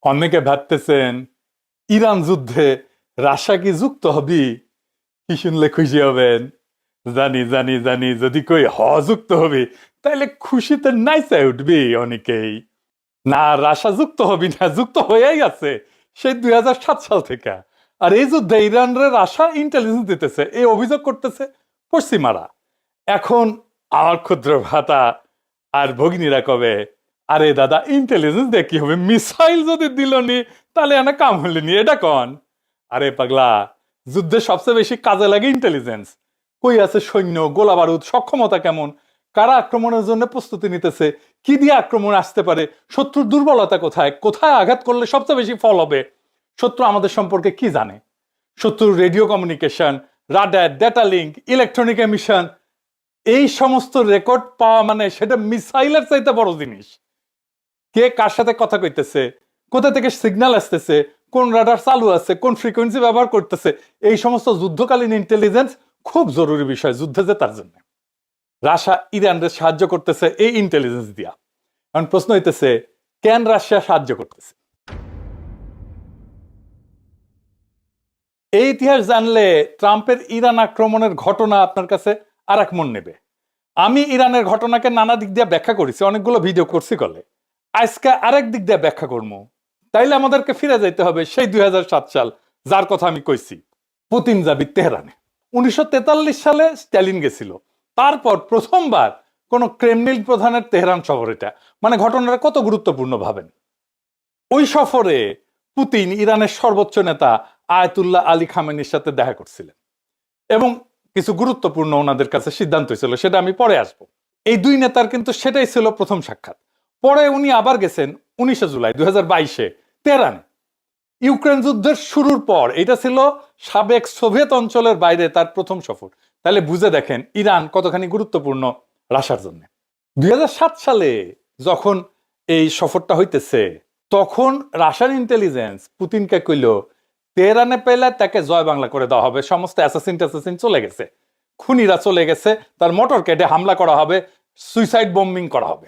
অনেকে ভাবতেছেন ইরান যুদ্ধে রাশিয়া কি যুক্ত হবি? কি শুনলে খুশি হবেন? জানি জানি জানি, যদি কই যুক্ত হবি তাহলে খুশিতে নাইচা উঠবি অনেকেই। না, রাশিয়া যুক্ত হবি না, যুক্ত হয়েই আছে সেই 2007 সাল থেকে। আর এই যুদ্ধে ইরানরে রাশিয়া ইন্টেলিজেন্স দিতেছে, এই অভিযোগ করতেছে পশ্চিমারা। এখন আমার ক্ষুদ্র ভ্রাতা আর ভগিনীরা কবে, আরে দাদা ইন্টেলিজেন্স দিয়ে কি হবে, মিসাইল যদি দিলনি তাহলে এনা কাম হলেনি, এটা কন। আরে পাগলা, যুদ্ধে সবচেয়ে বেশি কাজে লাগে ইন্টেলিজেন্স। কই আছে সৈন্য, গোলা বারুদ, সক্ষমতা কেমন, কারা আক্রমণের জন্য প্রস্তুতি নিতেছে, কি দিয়ে আক্রমণ আসতে পারে, শত্রুর দুর্বলতা কোথায়, কোথায় আঘাত করলে সবচেয়ে বেশি ফল হবে, শত্রু আমাদের সম্পর্কে কি জানে, শত্রুর radio communication, radar, data link, electronic emission, এই সমস্ত রেকর্ড পাওয়া মানে সেটা মিসাইলের চাইতে বড় জিনিস। কে কার সাথে কথা কইতেছে, কোথা থেকে সিগন্যাল আসতেছে, কোন রাডার চালু আছে, কোন ফ্রিকোয়েন্সি ব্যবহার করতেছে, এই সমস্ত যুদ্ধকালীন ইন্টেলিজেন্স খুব জরুরি বিষয় যুদ্ধে জেতার জন্য। রাশিয়া ইরানকে সাহায্য করতেছে এই ইন্টেলিজেন্স দিয়া। এখন প্রশ্ন হইতেছে, কেন রাশিয়া সাহায্য করতেছে? এই ইতিহাস জানলে ট্রাম্পের ইরান আক্রমণের ঘটনা আপনার কাছে আর এক মন নেবে। আমি ইরানের ঘটনাকে নানা দিক দিয়ে ব্যাখ্যা করেছি, অনেকগুলো ভিডিও করছি কলে। আজকে আরেক দিক দিয়ে ব্যাখ্যা করবো। তাইলে আমাদেরকে ফিরে যাইতে হবে সেই 2007 সাল, যার কথা আমি কইছি। পুতিন যাবি তেহরানে। 1943 সালে স্ট্যালিন গেছিল, তারপর প্রথমবার কোন ক্রেমলিন প্রধানের তেহরান শহর। এটা মানে ঘটনাটা কত গুরুত্বপূর্ণ ভাবেন। ওই সফরে পুতিন ইরানের সর্বোচ্চ নেতা আয়াতুল্লাহ আলী খামেনির সাথে দেখা করছিলেন এবং কিছু গুরুত্বপূর্ণ ওনাদের কাছে সিদ্ধান্ত ছিল, সেটা আমি পরে আসব। এই দুই নেতার কিন্তু সেটাই ছিল প্রথম সাক্ষাৎ। পরে উনি আবার গেছেন 19 জুলাই 2022 তেহরানে। ইউক্রেন যুদ্ধের শুরুর পর এটা ছিল সাবেক সোভিয়েত অঞ্চলের বাইরে তার প্রথম সফর। তাহলে বুঝে দেখেন ইরান কতখানি গুরুত্বপূর্ণ রাশার জন্য। 2007 সালে যখন এই সফরটা হইতেছে, তখন রাশিয়ান ইন্টেলিজেন্স পুতিনকে কইল তেহরানে পেলে তাকে জয় বাংলা করে দেওয়া হবে, সমস্ত অ্যাসাসিন চলে গেছে, খুনিরা চলে গেছে, তার মোটর কেটে হামলা করা হবে, সুইসাইড বম্বিং করা হবে।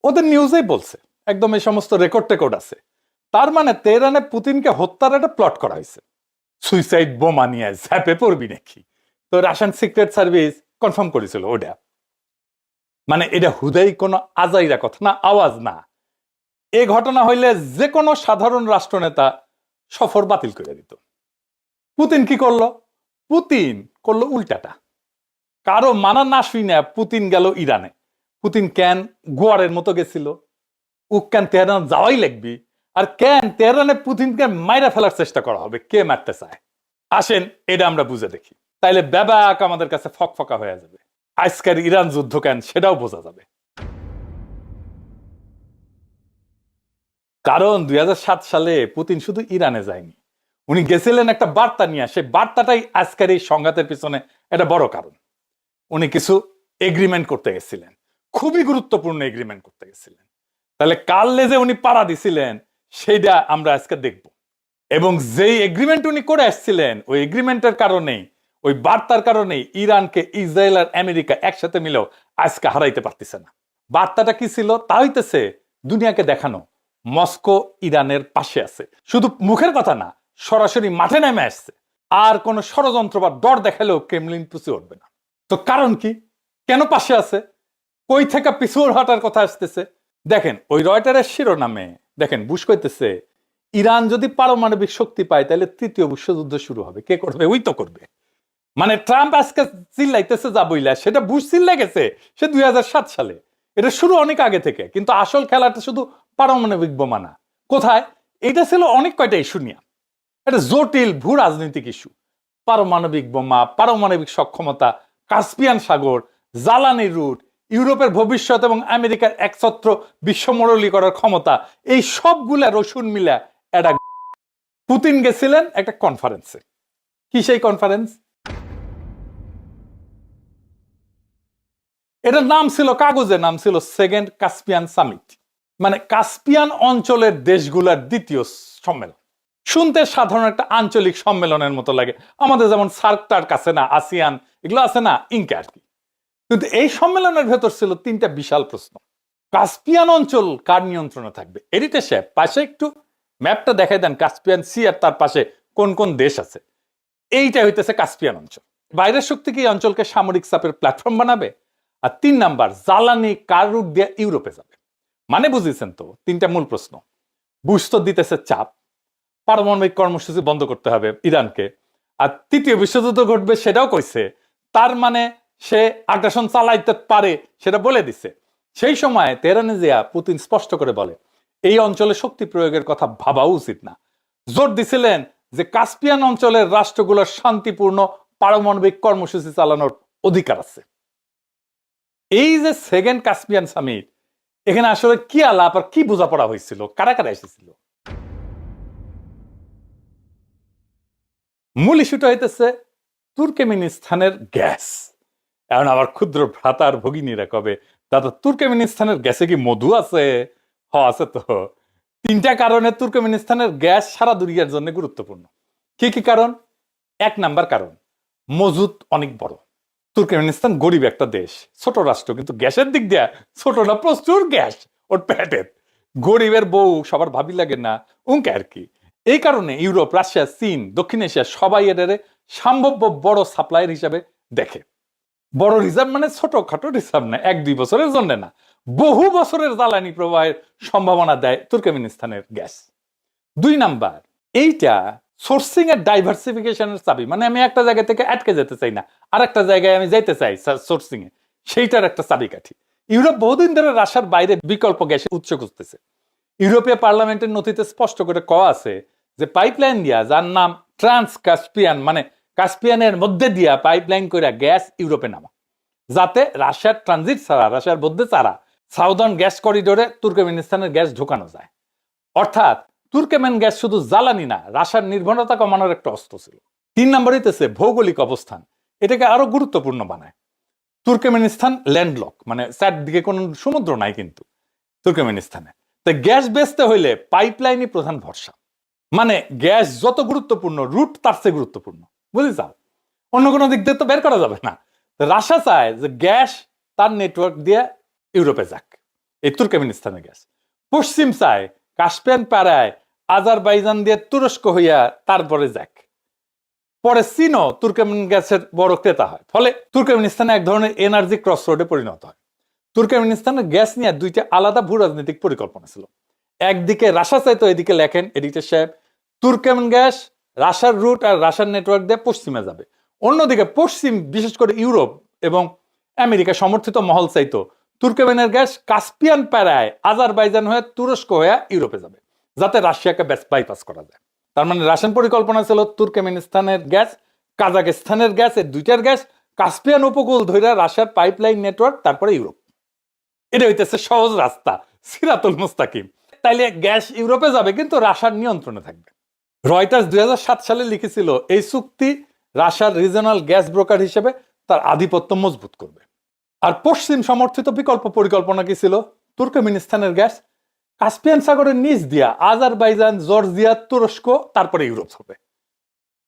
ওদের নিউজেই বলছে, একদম এই সমস্ত রেকর্ড আছে। তার মানে তেহরানে পুতিনকে হত্যার একটা প্লট করা হয়েছে। সুইসাইড বোমা নিয়ে ঝাঁপে পড়বি নাকি? তো রাশিয়ান সিক্রেট সার্ভিস কনফার্ম করেছিল ওটা। মানে এটা হুদাই কোনো আজাইরা কথা না, আওয়াজ না। এই ঘটনা হইলে যে কোনো সাধারণ রাষ্ট্রনেতা সফর বাতিল করে দিত। পুতিন কি করলো? পুতিন করলো উল্টাটা। কারো মানা না শুই না পুতিন গেল ইরানে। পুতিন কেন গোয়ারের মতো গেছিল? ও কেন তেহরান যাওয়াই লাগবি? আর কেন তেহরানে পুতিনকে মাইরা ফেলার চেষ্টা করা হবে? কে মারতে চায়? আসেন এটা আমরা বুঝে দেখি, তাইলে ব্যাবাক আমাদের কাছে ফকফকা হয়ে যাবে। আজকের ইরান যুদ্ধ কেন সেটাও বোঝা যাবে। কারণ 2007 সালে পুতিন শুধু ইরানে যায়নি, উনি গেছিলেন একটা বার্তা নিয়ে। সেই বার্তাটাই আজকের এই সংঘাতের পিছনে একটা বড় কারণ। উনি কিছু এগ্রিমেন্ট করতে গেছিলেন, খুবই গুরুত্বপূর্ণ এগ্রিমেন্ট করতে গেছিলেন। তাহলে কাল লেজে উনি পাড়া দিছিলেন সেইটা আমরা আজকে দেখব। এবং যেই এগ্রিমেন্ট উনি করে আসছিলেন, ওই এগ্রিমেন্টের কারণেই, ওই বার্তার কারণেই ইরানকে ইসরায়েল আর আমেরিকা একসাথে মিলেও আজকে হারাইতে পারতেছে না। বার্তাটা কি ছিল? তা হইতেছে দুনিয়াকে দেখানো মস্কো ইরানের পাশে আছে। শুধু মুখের কথা না, সরাসরি মাঠে নেমে আসছে। আর কোন ষড়যন্ত্র বা ডর দেখালেও ক্রেমলিন পিছু উঠবে না। তো কারণ কি? কেন পাশে আছে? কই থেকে পিছু হটার কথা আসতেছে? দেখেন ওই রয়টারের শিরোনামে দেখেন বুশ কইতেছে ইরান যদি পারমাণবিক শক্তি পায় তাহলে তৃতীয় বিশ্বযুদ্ধ শুরু হবে। কে করবে? ওই তো করবে। মানে ট্রাম্প আজকে চিল্লাইতেছে যা বইলা, সেটা বুশ চিল্লাই গেছে সে 2007 সালে। এটা শুরু অনেক আগে থেকে, কিন্তু আসল খেলাটা শুধু পারমাণবিক বোমা না। কোথায়? এটা ছিল অনেক কয়টা ইস্যু নিয়ে, এটা জটিল ভূ রাজনৈতিক ইস্যু। পারমাণবিক বোমা, পারমাণবিক সক্ষমতা, কাস্পিয়ান সাগর, জ্বালানি রুট, ইউরোপের ভবিষ্যৎ এবং আমেরিকার একছত্র বিশ্বমরলি করার ক্ষমতা, এই সবগুলা রসুন মিলা একটা। পুতিন গেছিলেন একটা কনফারেন্সে। কি সেই কনফারেন্স? এটার নাম ছিল, কাগজের নাম ছিল সেকেন্ড কাস্পিয়ান সামিট। মানে কাস্পিয়ান অঞ্চলের দেশগুলোর দ্বিতীয় সম্মেলন। শুনতে সাধারণ একটা আঞ্চলিক সম্মেলনের মতো লাগে, আমাদের যেমন সার্ক টার্ক আছে না, আসিয়ান, এগুলো আছে না, ইনকা আর কি। কিন্তু এই সম্মেলনের ভেতর ছিল তিনটা বিশাল প্রশ্ন। কাস্পিয়ান অঞ্চল কার নিয়ন্ত্রণে থাকবে? এরিট্রিয়া পাশে একটু ম্যাপটা দেখাই দেন কাস্পিয়ান সি আর তার পাশে কোন কোন দেশ আছে। এইটা হইতেছে কাস্পিয়ান অঞ্চল। বাইরের শক্তি কি এই অঞ্চলকে সামরিক চাপের প্ল্যাটফর্ম বানাবে? আর 3 নাম্বার, জ্বালানি কার রুট দিয়ে ইউরোপে যাবে? মানে বুঝেছেন তো তিনটা মূল প্রশ্ন। বুশ তো দিতেছে চাপ, পারমাণবিক কর্মসূচি বন্ধ করতে হবে ইরানকে, আর তৃতীয় বিশ্বযুদ্ধ ঘটবে সেটাও কইছে। তার মানে সে আগ্রাসন চালাইতে পারে সেটা বলে দিছে। সেই সময় তেহরানে জিয়া পুতিন স্পষ্ট করে বলে এই অঞ্চলে শক্তি প্রয়োগের কথা ভাবাও উচিত না। জোর দিছিলেন যে কাস্পিয়ান অঞ্চলের রাষ্ট্রগুলোর শান্তিপূর্ণ পারমাণবিক কর্মসূচি চালানোর অধিকার আছে। এই যে সেকেন্ড কাস্পিয়ান সামিট, এখানে আসলে কি আলাপ আর কি বোঝাপড়া হয়েছিল, কারা কারা এসেছিল? মূল ইস্যুটা হইতেছে তুর্কমেনিস্তানের গ্যাস। এখন আবার ক্ষুদ্র ভ্রাতার ভগিনীরা কবে দাদা তুর্কমেনিস্তানের গ্যাসে কি মধু আছে? আছে তো। 3টা কারণে তুর্কমেনিস্তানের গ্যাস সারা দুনিয়ার জন্য গুরুত্বপূর্ণ। কি কি কারণ? 1 নাম্বার কারণ, মজুদ অনেক বড়। তুর্কমেনিস্তান গরিব একটা দেশ, ছোট রাষ্ট্র, কিন্তু গ্যাসের দিক দিয়ে ছোট না, প্রচুর গ্যাস ওর পেটের। গরিবের বউ সবার ভাবি লাগে না, উনকে আর কি। এই কারণে ইউরোপ, রাশিয়া, চীন, দক্ষিণ এশিয়া সবাই এটারে সম্ভাব্য বড় সাপ্লায়ার হিসাবে দেখে। বড় রিজার্ভ মানে ছোটখাটো রিজার্ভ না, 1-2 বছরের জন্য না, বহু বছরের জ্বালানি প্রবাহের সম্ভাবনা দেয় তুর্কমেনিস্তানের গ্যাস। 2 নাম্বার, এইটা সোর্সিং এর ডাইভার্সিফিকেশনের চাবি। মানে আমি একটা জায়গা থেকে আটকে যেতে চাই না, আর একটা জায়গায় আমি যাইতে চাই সোর্সিং এ, সেইটার একটা চাবিকাঠি। ইউরোপ বহুদিন ধরে রাশিয়ার বাইরে বিকল্প গ্যাসের উৎস খুঁজতেছে। ইউরোপীয় পার্লামেন্টের নথিতে স্পষ্ট করে কওয়া আছে যে পাইপলাইন দিয়া, যার নাম ট্রান্স কাস্পিয়ান, মানে কাস্পিয়ানের মধ্যে দিয়া পাইপলাইন করে গ্যাস ইউরোপে নামা, যাতে রাশিয়ার ট্রানজিট ছাড়া, রাশিয়ার মধ্যে ছাড়া সাউদার্ন গ্যাস করিডোরে তুর্কমেনিস্তানের গ্যাস ঢোকানো যায়। অর্থাৎ তুর্কমেন গ্যাস শুধু জ্বালানি না, রাশিয়ার নির্ভরতা কমানোর একটা অস্ত্র ছিল। 3 নম্বর হইতেছে ভৌগোলিক অবস্থান, এটাকে আরো গুরুত্বপূর্ণ বানায়। তুর্কমেনিস্তান ল্যান্ডলক, মানে চারদিকে কোনো সমুদ্র নাই কিন্তু তুর্কমেনিস্তানে। তাই গ্যাস বেচতে হইলে পাইপলাইনই প্রধান ভরসা। মানে গ্যাস যত গুরুত্বপূর্ণ, রুট তার চেয়ে গুরুত্বপূর্ণ, বুঝলি চাও? অন্য কোনো দিক দিয়ে তো বের করা যাবে না। রাশিয়া চায় যে গ্যাস তার নেটওয়ার্ক দিয়ে ইউরোপে যাক, এই তুর্কমেনিস্তানের গ্যাস। পশ্চিম চায় কাস্পিয়ান পাড়ায় আজারবাইজান দিয়ে তুরস্ক হইয়া তারপরে যাক। পরে চীনও তুর্কমেন গ্যাসের বড় ক্রেতা হয়, ফলে তুর্কমেনিস্তানে এক ধরনের এনার্জি ক্রস রোডে পরিণত হয়। তুর্কমেনিস্তানের গ্যাস নিয়ে 2টা আলাদা ভূ রাজনৈতিক পরিকল্পনা ছিল। একদিকে রাশিয়া চাইতো, এদিকে লেখেন এডিটর সাহেব, তুর্কমেন গ্যাস রাশিয়ার রুট আর রাশিয়ার নেটওয়ার্ক দিয়ে পশ্চিমে যাবে। অন্যদিকে পশ্চিম, বিশেষ করে ইউরোপ এবং আমেরিকা সমর্থিত মহল চাইতো তুর্কমেনের গ্যাস কাস্পিয়ান প্যারায় আজারবাইজান হয়ে তুরস্ক হয়ে ইউরোপে যাবে, যাতে রাশিয়াকে বাইপাস করা যায়। তার মানে রাশিয়ান পরিকল্পনা ছিল তুর্কমেনিস্তানের গ্যাস, কাজাকিস্তানের গ্যাস, এই 2টার গ্যাস কাস্পিয়ান উপকূল ধরে রাশিয়ার পাইপলাইন নেটওয়ার্ক, তারপরে ইউরোপ। এটা হইতেছে সহজ রাস্তা, সিরাতুল মুস্তাকিম। তাইলে গ্যাস ইউরোপে যাবে কিন্তু রাশিয়ার নিয়ন্ত্রণে থাকবে। রয়টার্স 2007 সালে লিখেছিল এই চুক্তি রাশিয়ার রিজনাল গ্যাস ব্রোকার হিসেবে তার আধিপত্য মজবুত করবে। আর পশ্চিম সমর্থিত বিকল্প পরিকল্পনা কি ছিল? তুর্কমেনিস্তানের গ্যাস কাস্পিয়ান সাগরের নিচ দিয়া আজারবাইজান, জর্জিয়া, তুরস্ক, তারপরে ইউরোপ হবে।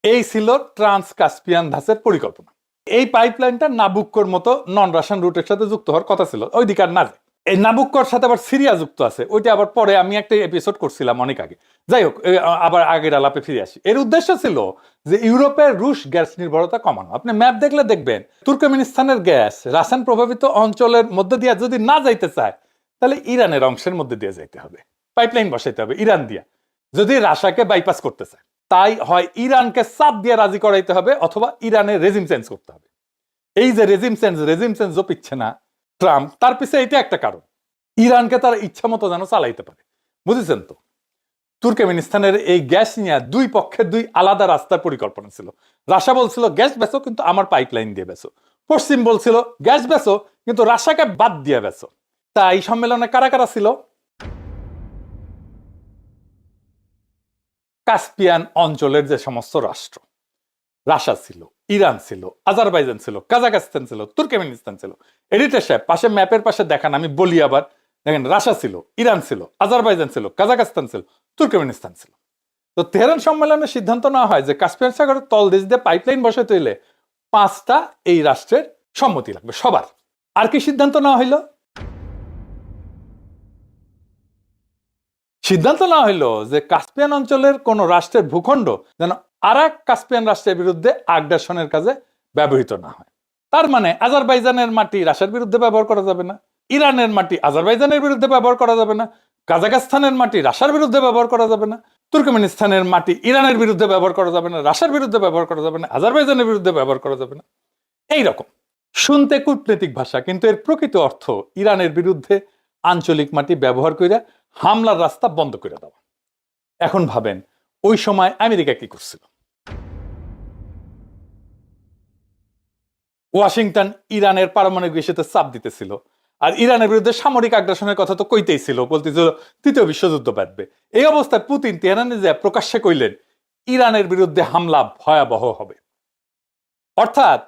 এই ছিল ট্রান্স কাস্পিয়ান ধাঁচের পরিকল্পনা। এই পাইপলাইনটা নাবুক্কোর মতো নন রাশিয়ান রুটের সাথে যুক্ত হওয়ার কথা ছিল, ওই দিকার না। এই নাবুক্কোর সাথে আবার সিরিয়া যুক্ত আছে, ওইটা আবার পরে আমি একটা এপিসোড করছিলাম অনেক আগে। যাই হোক, আবার আগের আলাপে ফিরে আসি। এর উদ্দেশ্য ছিল যে ইউরোপের রুশ গ্যাস নির্ভরতা কমানো। আপনি ম্যাপ দেখলে দেখবেন তুর্কমেনিস্তানের গ্যাস রাশিয়ান প্রভাবিত অঞ্চলের মধ্যে দিয়ে যদি না যাইতে চায়, তাহলে ইরানের অংশের মধ্যে দিয়ে যাইতে হবে, পাইপলাইন বসাইতে হবে ইরান দিয়া, যদি রাশিয়াকে বাইপাস করতে চায়। তাই হয় ইরানকে চাপ দিয়ে রাজি করাইতে হবে, অথবা ইরানের রেজিম চেঞ্জ করতে হবে। এই যে রেজিম চেঞ্জ জপিচ্ছে না ট্রাম্প, তার পিছনে এটা একটা কারণ, ইরানকে তার ইচ্ছা মতো যেন চালাইতে পারে। বুঝেছেন তো? তুর্কমেনিস্তানের এই গ্যাস নিয়ে 2 পক্ষের 2 আলাদা রাস্তার পরিকল্পনা ছিল। রাশিয়া বলছিল গ্যাস বেচো, কিন্তু আমার পাইপলাইন দিয়ে বেচো। পশ্চিম বলছিল গ্যাস বেচো, কিন্তু রাশিয়াকে বাদ দিয়ে বেচো। তা এই সম্মেলনে কারা কারা ছিল? কাস্পিয়ান অঞ্চলের যে সমস্ত রাষ্ট্র, রাশিয়া ছিল, ইরান ছিল, আজারবাইজান ছিল, কাজাকিস্তান ছিল, তুর্কমেনিস্তান ছিল। এডিটর সাহেব পাশে ম্যাপের পাশে দেখান, আমি বলি আবার, দেখেন রাশিয়া ছিল, ইরান ছিল, আজারবাইজান ছিল, কাজাকিস্তান ছিল, তুর্কমেনিস্তান ছিল। তো তেহরান সম্মেলনে সিদ্ধান্ত নেওয়া হয় যে কাস্পিয়ান সাগরের তলদেশ দিয়ে পাইপলাইন বসাতে হইলে 5টা এই রাষ্ট্রের সম্মতি লাগবে, সবার। আর কি সিদ্ধান্ত নেওয়া হইল? সিদ্ধান্ত না হইলো যে কাস্পিয়ান অঞ্চলের কোন রাষ্ট্রের ভূখণ্ড যেন আর এক কাস্পিয়ান রাষ্ট্রের বিরুদ্ধে আগ্রাসনের কাজে ব্যবহৃত না হয়। তার মানে আজারবাইজানের মাটি রাশিয়ার বিরুদ্ধে ব্যবহার করা যাবে না, ইরানের মাটি আজারবাইজানের বিরুদ্ধে ব্যবহার করা যাবে না, কাজাখস্তানের মাটি রাশিয়ার বিরুদ্ধে ব্যবহার করা যাবে না, তুর্কমেনিস্তানের মাটি ইরানের বিরুদ্ধে ব্যবহার করা যাবে না, রাশিয়ার বিরুদ্ধে ব্যবহার করা যাবে না, আজারবাইজানের বিরুদ্ধে ব্যবহার করা যাবে না। এইরকম শুনতে কূটনৈতিক ভাষা, কিন্তু এর প্রকৃত অর্থ ইরানের বিরুদ্ধে আঞ্চলিক মাটি ব্যবহার করে হামলার রাস্তা বন্ধ করে দেওয়া। এখন ভাবেন ওই সময় আমেরিকা কি করছিল? ওয়াশিংটন ইরানের পারমাণবিক ইস্যুতে চাপ দিতেছিল, আর ইরানের বিরুদ্ধে সামরিক আগ্রাসনের কথা তো কইতেই ছিল, বলতেছিল তৃতীয় বিশ্বযুদ্ধ বাঁধবে। এই অবস্থায় পুতিন তেহরানে যে প্রকাশ্যে কইলেন ইরানের বিরুদ্ধে হামলা ভয়াবহ হবে। অর্থাৎ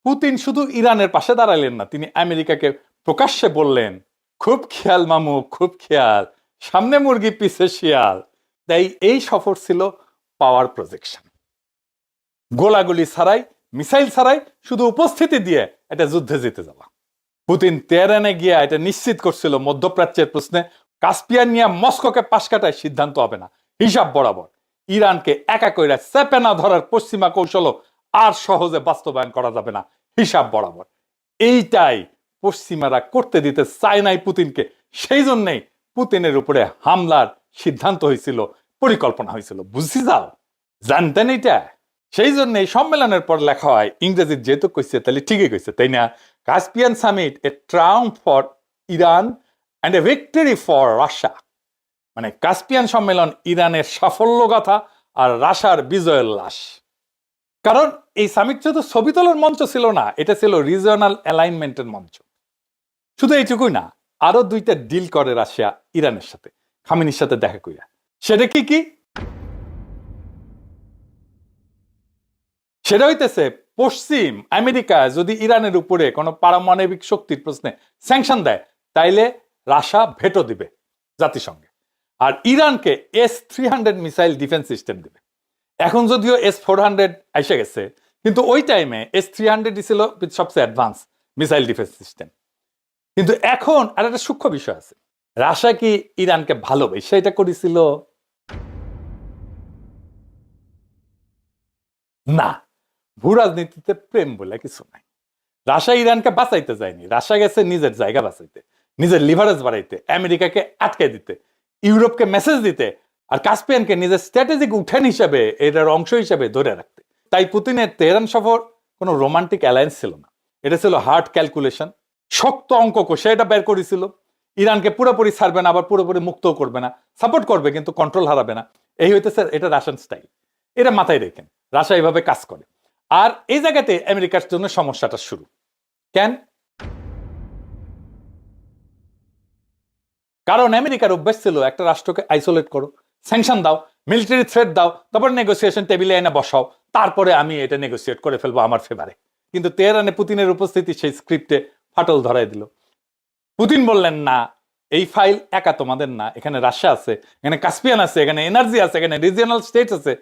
পুতিন শুধু ইরানের পাশে দাঁড়ালেন না, তিনি আমেরিকাকে প্রকাশ্যে বললেন খুব খেয়াল মামু, খুব খেয়াল, সামনে মুরগি পিছে শিয়াল। তাই এই সফর ছিল পাওয়ার প্রজেকশন, গোলাগুলি ছাড়াই, মিসাইল ছাড়াই, শুধু উপস্থিতি দিয়ে এটা যুদ্ধে জিতে যাওয়া। পুতিন তেহরানে গিয়ে এটা নিশ্চিত করছিল মধ্যপ্রাচ্যের প্রশ্নে কাস্পিয়ান নিয়ে মস্কোকে পাশ কাটায় সিদ্ধান্ত হবে না, হিসাব বরাবর। ইরানকে একা কইরা চেপে না ধরার পশ্চিমা কৌশলও আর সহজে বাস্তবায়ন করা যাবে না, হিসাব বরাবর। এইটাই পশ্চিমারা করতে দিতে চায় নাই পুতিনকে। সেই জন্যই পুতিনের উপরে হামলার সিদ্ধান্ত হয়েছিল, পরিকল্পনা হয়েছিল। বুঝছি যাও, জানতেন এটা? সেই জন্য এই সম্মেলনের পর লেখা হয়, ইংরেজি যেহেতু কইছে তাহলে ঠিকই কইছে, তাই না? Caspian summit, a triumph for Iran and a victory for Russia. মানে কাস্পিয়ান সম্মেলন ইরানের সাফল্য গাথা আর রাশিয়ার বিজয়ের লাশ। কারণ এই সামিট শুধু ছবি তোলার মঞ্চ ছিল না, এটা ছিল রিজিওনাল অ্যালাইনমেন্টের মঞ্চ। শুধু এইটুকুই না, আরো দুইটা ডিল করে রাশিয়া ইরানের সাথে, খামেনির সাথে দেখা কইরা। সেটা কি কি? সেটা হইতেছে পশ্চিম আমেরিকা যদি ইরানের উপরে কোনো পারমাণবিক শক্তির প্রশ্নে স্যাংশন দেয়, তাইলে রাশিয়া ভেটো দিবে জাতিসংঘে, আর ইরানকে S-300 মিসাইল ডিফেন্স সিস্টেম দিবে। এখন যদিও S-400 এসে গেছে, কিন্তু ওই টাইমে S-300 ছিল সবচেয়ে অ্যাডভান্স মিসাইল ডিফেন্স সিস্টেম। কিন্তু এখন আর একটা সূক্ষ্ম বিষয় আছে, রাশিয়া কি ইরানকে ভালোবেসে এটা করেছিল? না, ভূ রাজনীতিতে প্রেম বলে কিছু নাই। রাশিয়া ইরানকে বাঁচাইতে যায়নি, রাশিয়া গেছে নিজের জায়গা বাঁচাইতে, নিজের লিভারেজ বাড়াইতে, আমেরিকাকে আটকে দিতে, ইউরোপকে মেসেজ দিতে, আর কাস্পিয়ানকে নিজের স্ট্র্যাটেজিক উঠান হিসাবে, এটার অংশ হিসাবে ধরে রাখতে। তাই পুতিনের তেহরান সফর কোনো রোমান্টিক অ্যালায়েন্স ছিল না, এটা ছিল হার্ড ক্যালকুলেশন, শক্ত অঙ্ক কষে এটা বের করেছিল। ইরানকে পুরোপুরি ছাড়বে না, আবার পুরোপুরি মুক্তও করবে না, সাপোর্ট করবে কিন্তু কন্ট্রোল হারাবে না। এই হইতেছে এটা রাশিয়ান স্টাইল, এটা মাথায় রেখেন। রাশিয়া এইভাবে কাজ করে। আর এই জায়গাতে আমেরিকার জন্য সমস্যাটা শুরু। কেন? কারণ আমেরিকার অভ্যাস ছিল একটা রাষ্ট্রকে আইসোলেট করো, স্যাংশন দাও, মিলিটারি থ্রেট দাও, তারপর নেগোসিয়েশন টেবিলে এনে বসাও, তারপরে আমি এটা নেগোসিয়েট করে ফেলবো আমার ফেভারে। কিন্তু তেহরানে পুতিনের উপস্থিতি সেই স্ক্রিপ্টে ফাটল ধরাই দিল। পুতিন বললেন না, এই ফাইল একা তোমাদের না, এখানে রাশিয়া আছে, এখানে কাস্পিয়ান আছে, এখানে এনার্জি আছে, এখানে রিজিয়নাল স্টেটস আছে,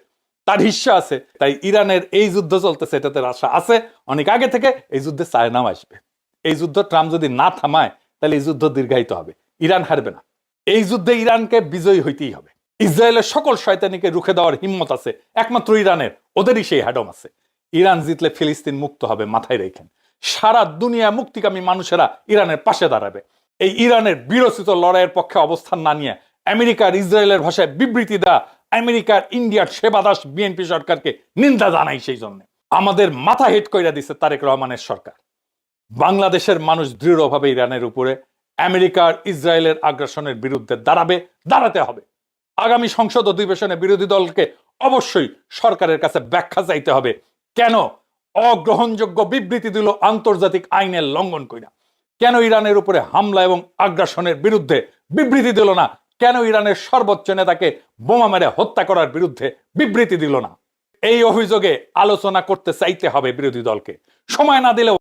তার হিস্সা আছে। তাই ইরানের এই যুদ্ধ চলতেছে, এটাতে রাশিয়া আছে অনেক আগে থেকে, এই যুদ্ধে চায়নাও আসবে। এই যুদ্ধ ট্রাম্প যদি না থামায় তাহলে এই যুদ্ধ দীর্ঘায়িত হবে, ইরান হারবে না। এই যুদ্ধে ইরানকে বিজয়ী হইতেই হবে। ইসরায়েলের সকল শয়তানিকে রুখে দেওয়ার হিম্মত আছে একমাত্র ইরানের, ওদেরই সেই হ্যাডম আছে। ইরান জিতলে ফিলিস্তিন মুক্ত হবে, মাথায় রেখেন। সারা দুনিয়া মুক্তিকামী মানুষেরা ইরানের পাশে দাঁড়াবে। এই ইরানের বিরোচিত লড়াইয়ের পক্ষে অবস্থান না নিয়ে আমেরিকার ইসরায়েলের ভাষায় বিবৃতি দেওয়া আমেরিকার ইন্ডিয়ার সেবাদাস বিএনপি সরকারকে নিন্দা জানাই। সেই জন্য আমাদের মাথা হেট কইরা দিচ্ছে তারেক রহমানের সরকার। বাংলাদেশের মানুষ দৃঢ়ভাবে ইরানের উপরে আমেরিকার ইসরায়েলের আগ্রাসনের বিরুদ্ধে দাঁড়াতে হবে। আগামী সংসদ অধিবেশনে বিরোধী দলকে অবশ্যই সরকারের কাছে ব্যাখ্যা চাইতে হবে, কেন অগ্রহণযোগ্য বিবৃতি দিল আন্তর্জাতিক আইনের লঙ্ঘন কইরা, কেন ইরানের উপরে হামলা এবং আগ্রাসনের বিরুদ্ধে বিবৃতি দিল না, কেন ইরানের সর্বোচ্চ নেতাকে বোমা মেরে হত্যা করার বিরুদ্ধে বিবৃতি দিল না। এই অভিযোগে আলোচনা করতে চাইতে হবে বিরোধী দলকে। সময় না দিলেও